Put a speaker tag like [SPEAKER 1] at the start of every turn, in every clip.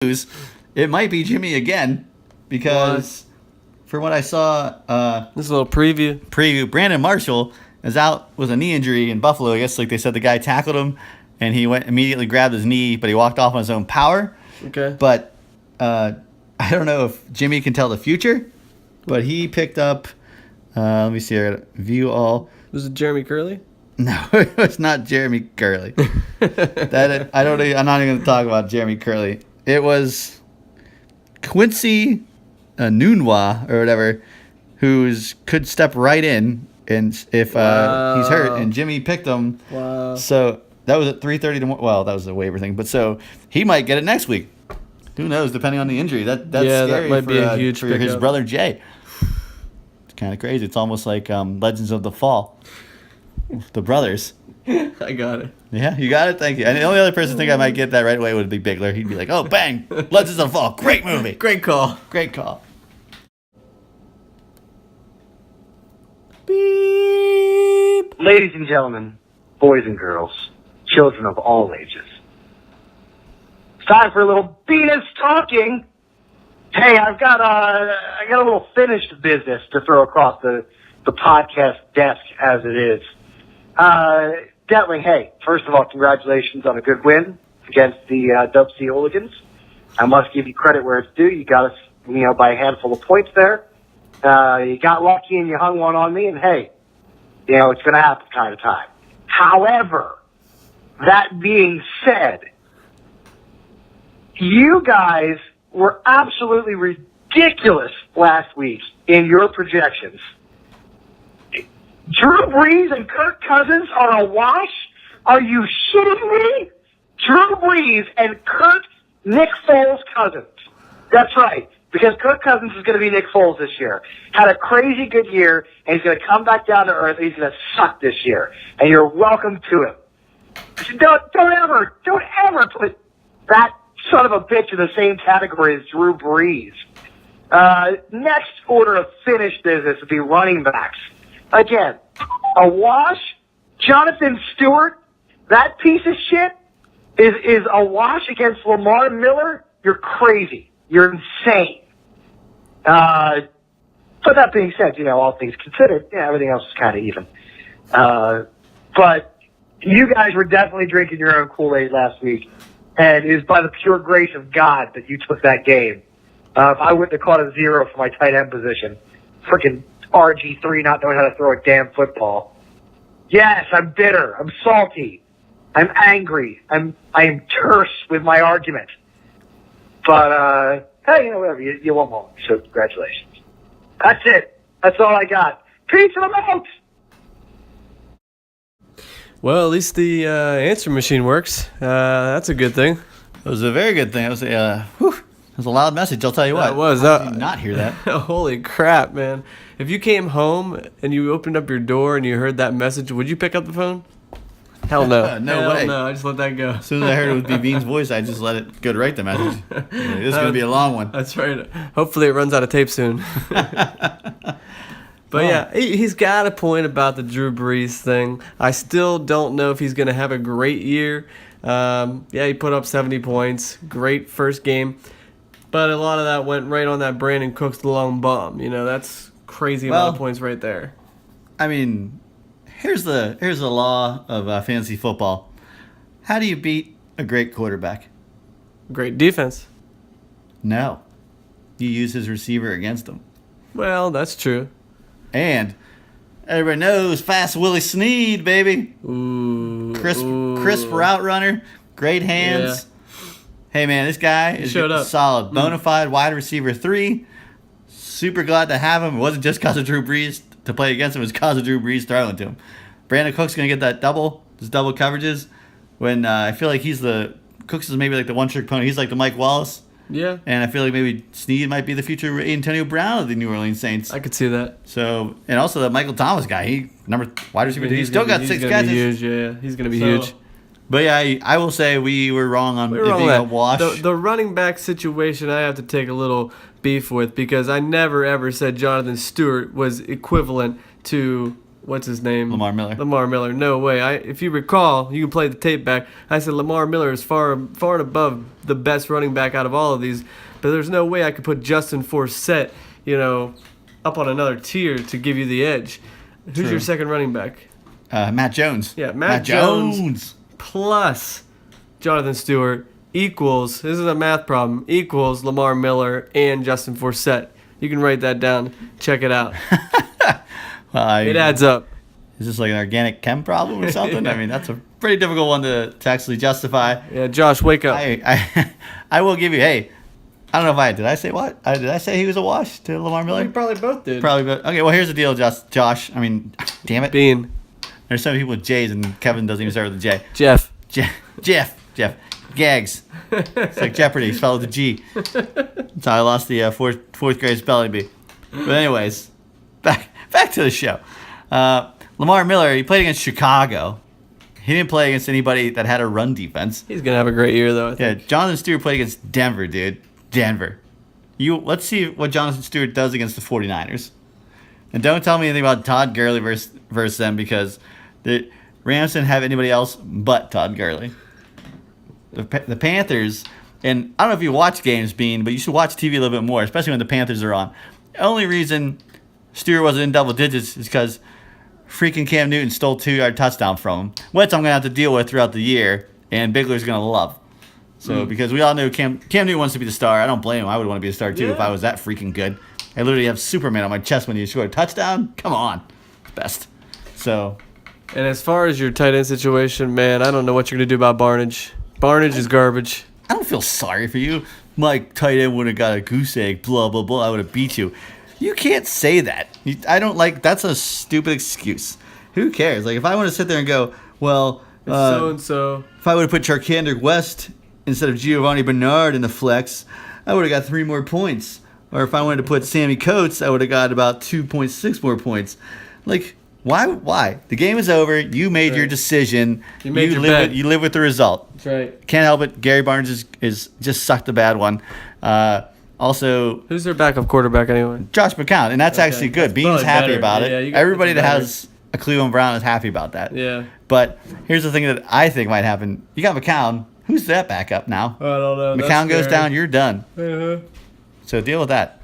[SPEAKER 1] news, it might be Jimmy again because from what I saw,
[SPEAKER 2] this is a little preview.
[SPEAKER 1] Brandon Marshall is out with a knee injury in Buffalo. I guess like they said the guy tackled him and he went immediately grabbed his knee, but he walked off on his own power.
[SPEAKER 2] Okay.
[SPEAKER 1] But I don't know if Jimmy can tell the future, but he picked up, let me see, I gotta view all.
[SPEAKER 2] Was it Jeremy Curley?
[SPEAKER 1] No, it's not Jeremy Curley. I'm not even going to talk about Jeremy Curley. It was Quincy Nunwa or whatever, could step right in, and if he's hurt, and Jimmy picked him.
[SPEAKER 2] Wow.
[SPEAKER 1] So that was at 3:30 tomorrow. Well, that was a waiver thing, but so he might get it next week. Who knows? Depending on the injury, that's scary.
[SPEAKER 2] That might be a huge
[SPEAKER 1] for his brother Jay. It's kind of crazy. It's almost like Legends of the Fall. The brothers.
[SPEAKER 2] I got it.
[SPEAKER 1] Yeah, you got it. Thank you. And the only other person I think I might get that right away would be Bigler. He'd be like, "Oh, bang! Legends of the Fall, great movie,
[SPEAKER 2] Great call.
[SPEAKER 1] great call."
[SPEAKER 2] Beep.
[SPEAKER 3] Ladies and gentlemen, boys and girls, children of all ages, it's time for a little Venus talking. Hey, I got a little finished business to throw across the podcast desk as it is. Detling, hey, first of all, congratulations on a good win against the Dub C Hooligans. I must give you credit where it's due. You got us, by a handful of points there. You got lucky and you hung one on me, and hey, it's going to happen kind of time. However, that being said, you guys were absolutely ridiculous last week in your projections. Drew Brees and Kirk Cousins are a wash? Are you shitting me? Drew Brees and Nick Foles Cousins. That's right, because Kirk Cousins is going to be Nick Foles this year. Had a crazy good year, and he's going to come back down to earth, and he's going to suck this year. And you're welcome to him. Don't ever put that son of a bitch in the same category as Drew Brees. Next order of finished business would be running backs. Again, a wash. Jonathan Stewart, that piece of shit, is a wash against Lamar Miller. You're crazy. You're insane. But that being said, all things considered, everything else is kind of even. But you guys were definitely drinking your own Kool-Aid last week, and it is by the pure grace of God that you took that game. I wouldn't have caught a 0 for my tight end position. Freaking RG3 not knowing how to throw a damn football. Yes, I'm bitter. I'm salty. I'm angry. I am terse with my argument. But, hey, whatever. You won one, so congratulations. That's it. That's all I got. Peace and I'm out.
[SPEAKER 2] Well, at least the answer machine works. That's a good thing.
[SPEAKER 1] It was a very good thing. It was a loud message. I'll tell you what.
[SPEAKER 2] That was.
[SPEAKER 1] I did not hear that.
[SPEAKER 2] Holy crap, man. If you came home and you opened up your door and you heard that message, would you pick up the phone? Hell no.
[SPEAKER 1] No way.
[SPEAKER 2] No, I just let that go.
[SPEAKER 1] As soon as I heard it would be Bean's voice, I just let it go to write the message. This is going to be a long one.
[SPEAKER 2] That's right. Hopefully it runs out of tape soon. But yeah, he's got a point about the Drew Brees thing. I still don't know if he's going to have a great year. He put up 70 points. Great first game. But a lot of that went right on that Brandon Cooks long bomb. That's crazy amount of points right there.
[SPEAKER 1] I mean, here's the law of fantasy football. How do you beat a great quarterback?
[SPEAKER 2] Great defense.
[SPEAKER 1] No. You use his receiver against him.
[SPEAKER 2] Well, that's true.
[SPEAKER 1] And everybody knows Fast Willie Snead, baby.
[SPEAKER 2] Ooh.
[SPEAKER 1] Crisp route runner. Great hands.
[SPEAKER 2] Yeah.
[SPEAKER 1] Hey, man, this guy is solid. Bona fide wide receiver 3. Super glad to have him. It wasn't just because of Drew Brees to play against him. It was because of Drew Brees throwing to him. Brandon Cooks going to get that double coverages. When I feel like Cooks is maybe like the one-trick pony. He's like the Mike Wallace.
[SPEAKER 2] Yeah.
[SPEAKER 1] And I feel like maybe Snead might be the future Antonio Brown of the New Orleans Saints.
[SPEAKER 2] I could see that.
[SPEAKER 1] So, and also the Michael Thomas guy. Wide receiver. He's still got 6 catches.
[SPEAKER 2] He's going to be huge. He's going to be huge.
[SPEAKER 1] But yeah, I will say we were wrong on it being a wash.
[SPEAKER 2] The running back situation I have to take a little beef with because I never ever said Jonathan Stewart was equivalent to what's his name?
[SPEAKER 1] Lamar Miller.
[SPEAKER 2] Lamar Miller. No way. If you recall, you can play the tape back. I said Lamar Miller is far and above the best running back out of all of these. But there's no way I could put Justin Forsett, up on another tier to give you the edge. Who's
[SPEAKER 1] True.
[SPEAKER 2] your second running back?
[SPEAKER 1] Matt Jones.
[SPEAKER 2] Yeah, Matt Jones plus Jonathan Stewart equals, this is a math problem, equals Lamar Miller and Justin Forsett. You can write that down. Check it out. It adds up.
[SPEAKER 1] Is this like an organic chem problem or something? I mean, that's a pretty difficult one to actually justify.
[SPEAKER 2] Yeah, Josh, wake up.
[SPEAKER 1] I will give you, hey, I don't know if did I say what? Did I say he was a wash to Lamar Miller?
[SPEAKER 2] We probably both did.
[SPEAKER 1] Probably both. Okay, well, here's the deal, Josh. I mean, damn it.
[SPEAKER 2] Bean.
[SPEAKER 1] There's so many people with J's, and Kevin doesn't even start with a J.
[SPEAKER 2] Jeff.
[SPEAKER 1] Jeff. Gags. It's like Jeopardy, spelled with a G. That's how I lost the fourth grade spelling bee. But anyways, back to the show. Lamar Miller, he played against Chicago. He didn't play against anybody that had a run defense.
[SPEAKER 2] He's going to have a great year, though, I think.
[SPEAKER 1] Yeah, Jonathan Stewart played against Denver, dude. Denver. Let's see what Jonathan Stewart does against the 49ers. And don't tell me anything about Todd Gurley versus them, because the Rams didn't have anybody else but Todd Gurley. The Panthers, and I don't know if you watch games, Bean, but you should watch TV a little bit more, especially when the Panthers are on. The only reason Stewart wasn't in double digits is because freaking Cam Newton stole 2-yard touchdown from him, which I'm going to have to deal with throughout the year, and Bigler's going to love. So, because we all knew Cam Newton wants to be the star. I don't blame him. I would want to be a star, too, if I was that freaking good. I literally have Superman on my chest when you score a touchdown. Come on. Best. So.
[SPEAKER 2] And as far as your tight end situation, man, I don't know what you're going to do about Barnage. Barnage is garbage.
[SPEAKER 1] I don't feel sorry for you. My tight end would have got a goose egg, blah, blah, blah. I would have beat you. You can't say that. I don't like, that's a stupid excuse. Who cares? Like, if I want to sit there and go, well,
[SPEAKER 2] so-and-so.
[SPEAKER 1] If I would have put Charkander West instead of Giovanni Bernard in the flex, I would have got 3 more points. Or if I wanted to put Sammy Coates, I would have got about 2.6 more points. Like, why? The game is over. You made your decision.
[SPEAKER 2] You made your bet.
[SPEAKER 1] You live with the result.
[SPEAKER 2] That's right.
[SPEAKER 1] Can't help it. Gary Barnes is just sucked a bad one. Also,
[SPEAKER 2] who's their backup quarterback anyway?
[SPEAKER 1] Josh McCown, and that's actually good.
[SPEAKER 2] That's
[SPEAKER 1] Bean's happy
[SPEAKER 2] better.
[SPEAKER 1] about
[SPEAKER 2] Yeah,
[SPEAKER 1] it. Everybody that has a Cleveland Brown is happy about that.
[SPEAKER 2] Yeah.
[SPEAKER 1] But here's the thing that I think might happen. You got McCown. Who's that backup now?
[SPEAKER 2] I don't know.
[SPEAKER 1] McCown goes down, you're done.
[SPEAKER 2] Uh-huh.
[SPEAKER 1] So deal with that.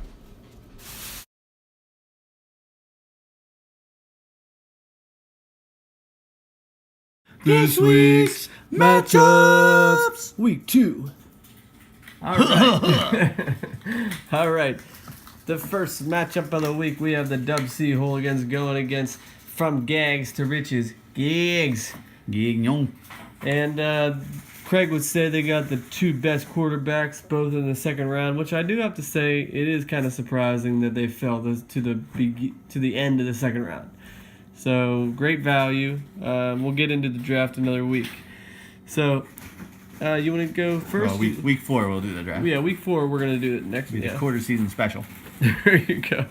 [SPEAKER 2] This week's matchups. Week 2. All right. All right. The first matchup of the week, we have the Dub C Hooligans going against From Gags to Riches. Gags. And Craig would say they got the 2 best quarterbacks, both in the second round, which I do have to say it is kind of surprising that they fell to the end of the second round. So, great value. We'll get into the draft another week. So, you want to go first?
[SPEAKER 1] Well, week 4 we'll do the draft.
[SPEAKER 2] Yeah, week 4 we're going to do it next week.
[SPEAKER 1] The quarter season special.
[SPEAKER 2] There you go.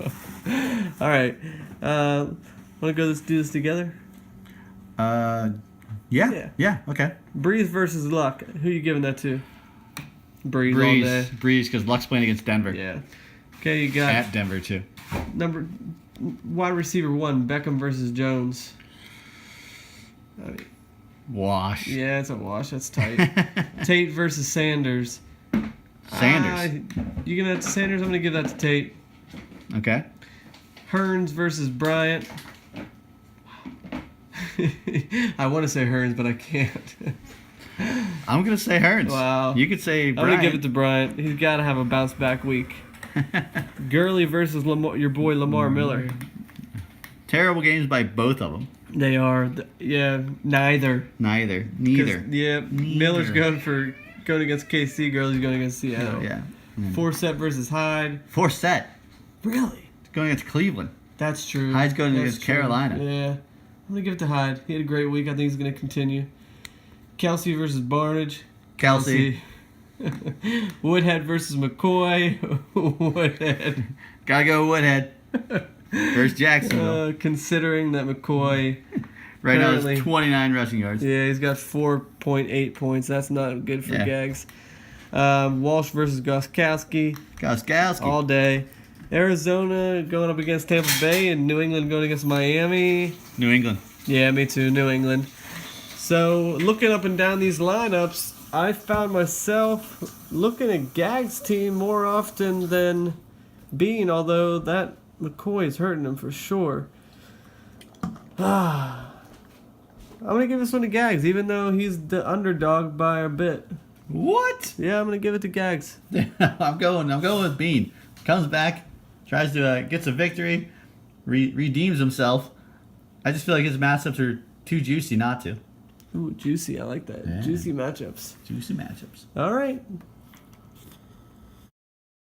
[SPEAKER 2] All right. Want to do this together?
[SPEAKER 1] Yeah, okay.
[SPEAKER 2] Breeze versus Luck. Who you giving that to? Breeze all day.
[SPEAKER 1] Breeze, because Luck's playing against Denver.
[SPEAKER 2] Yeah. Okay, you got
[SPEAKER 1] At Denver, too.
[SPEAKER 2] wide receiver 1, Beckham versus Jones. I mean,
[SPEAKER 1] Wash.
[SPEAKER 2] yeah, it's a wash. That's tight. Tate versus Sanders.
[SPEAKER 1] Sanders.
[SPEAKER 2] You giving that to Sanders? I'm going to give that to Tate.
[SPEAKER 1] Okay.
[SPEAKER 2] Hearns versus Bryant. I want to say Hearns, but I can't.
[SPEAKER 1] I'm going to say Hearns.
[SPEAKER 2] Wow.
[SPEAKER 1] You could say Bryant.
[SPEAKER 2] I'm going to give it to Bryant. He's got to have a bounce back week. Gurley versus your boy Lamar Miller.
[SPEAKER 1] Terrible games by both of them.
[SPEAKER 2] They are. Neither.
[SPEAKER 1] Neither.
[SPEAKER 2] Yeah, Miller's going against KC. Gurley's going against Seattle.
[SPEAKER 1] Yeah.
[SPEAKER 2] Forsett versus Hyde.
[SPEAKER 1] Forsett.
[SPEAKER 2] Really?
[SPEAKER 1] Going against Cleveland.
[SPEAKER 2] That's true.
[SPEAKER 1] Hyde's going against Carolina.
[SPEAKER 2] Yeah. I'm going to give it to Hyde. He had a great week. I think he's going to continue. Kelsey versus Barnage.
[SPEAKER 1] Kelsey.
[SPEAKER 2] Woodhead versus McCoy. Woodhead.
[SPEAKER 1] Gotta go Woodhead. Versus Jacksonville.
[SPEAKER 2] Considering that McCoy
[SPEAKER 1] right now is 29 rushing yards.
[SPEAKER 2] Yeah, he's got 4.8 points. That's not good for Gags. Walsh versus Goskowski.
[SPEAKER 1] Goskowski.
[SPEAKER 2] All day. Arizona going up against Tampa Bay, and New England going against Miami.
[SPEAKER 1] New England.
[SPEAKER 2] Yeah, me too, New England. So, looking up and down these lineups, I found myself looking at Gag's team more often than Bean, although that McCoy is hurting him for sure. I'm going to give this one to Gags, even though he's the underdog by a bit.
[SPEAKER 1] What?
[SPEAKER 2] Yeah, I'm going to give it to Gags.
[SPEAKER 1] I'm going with Bean. Comes back, tries to gets a victory, redeems himself. I just feel like his matchups are too juicy not to.
[SPEAKER 2] Ooh, juicy. I like that.
[SPEAKER 1] Yeah.
[SPEAKER 2] Juicy matchups.
[SPEAKER 1] Juicy matchups.
[SPEAKER 2] All right.